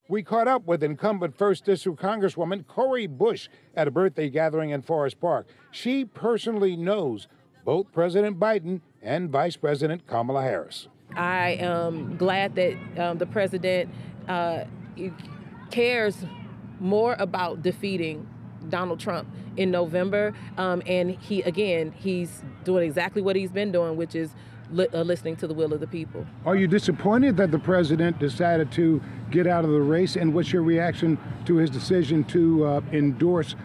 We caught up with incumbent 1st District Congresswoman Cori Bush at a birthday gathering in Forest Park. She personally knows both President Biden and Vice President Kamala Harris. I am glad that the president cares more about defeating Donald Trump in November, and he's doing exactly what he's been doing, which is listening to the will of the people. Are you disappointed that the president decided to get out of the race, and what's your reaction to his decision to endorse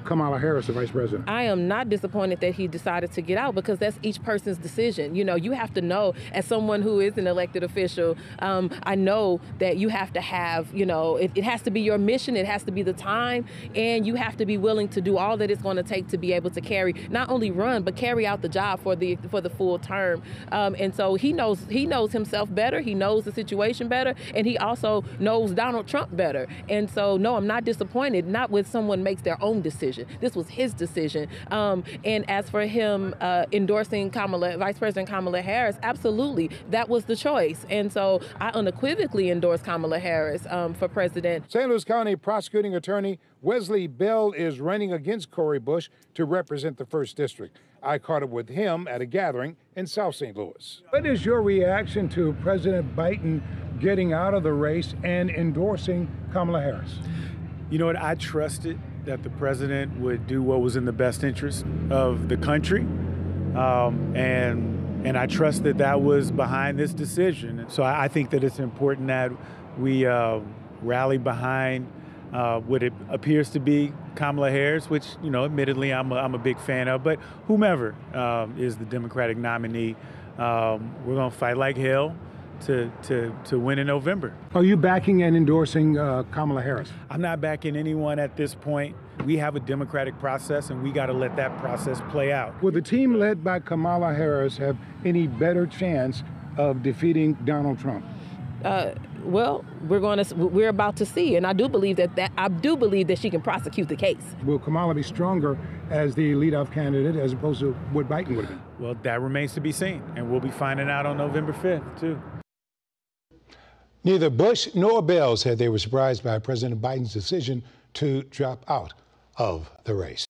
Kamala Harris, the vice president? I am not disappointed that he decided to get out, because that's each person's decision. You know, you have to know, as someone who is an elected official, I know that you have to have, you know, it has to be your mission, it has to be the time, and you have to be willing to do all that it's going to take to be able to not only run, but carry out the job for the full term. And so he knows himself better, he knows the situation better, and he also knows Donald Trump better. And so, no, I'm not disappointed, not when someone makes their own decision. This was his decision. And as for him endorsing Vice President Kamala Harris, absolutely, that was the choice. And so I unequivocally endorse Kamala Harris for president. St. Louis County Prosecuting Attorney Wesley Bell is running against Cori Bush to represent the 1st District. I caught up with him at a gathering in South St. Louis. What is your reaction to President Biden getting out of the race and endorsing Kamala Harris? You know what? I trusted that the president would do what was in the best interest of the country, and I trust that was behind this decision. So I think that it's important that we rally behind what it appears to be Kamala Harris, which, you know, admittedly I'm a big fan of, but whomever is the Democratic nominee, we're going to fight like hell to win in November. Are you backing and endorsing Kamala Harris? I'm not backing anyone at this point. We have a democratic process, and we got to let that process play out. Will the team led by Kamala Harris have any better chance of defeating Donald Trump? Well, we're about to see, and I do believe that she can prosecute the case. Will Kamala be stronger as the leadoff candidate as opposed to what Biden would have been? Well, that remains to be seen, and we'll be finding out on November 5th, too. Neither Bush nor Bell said they were surprised by President Biden's decision to drop out of the race.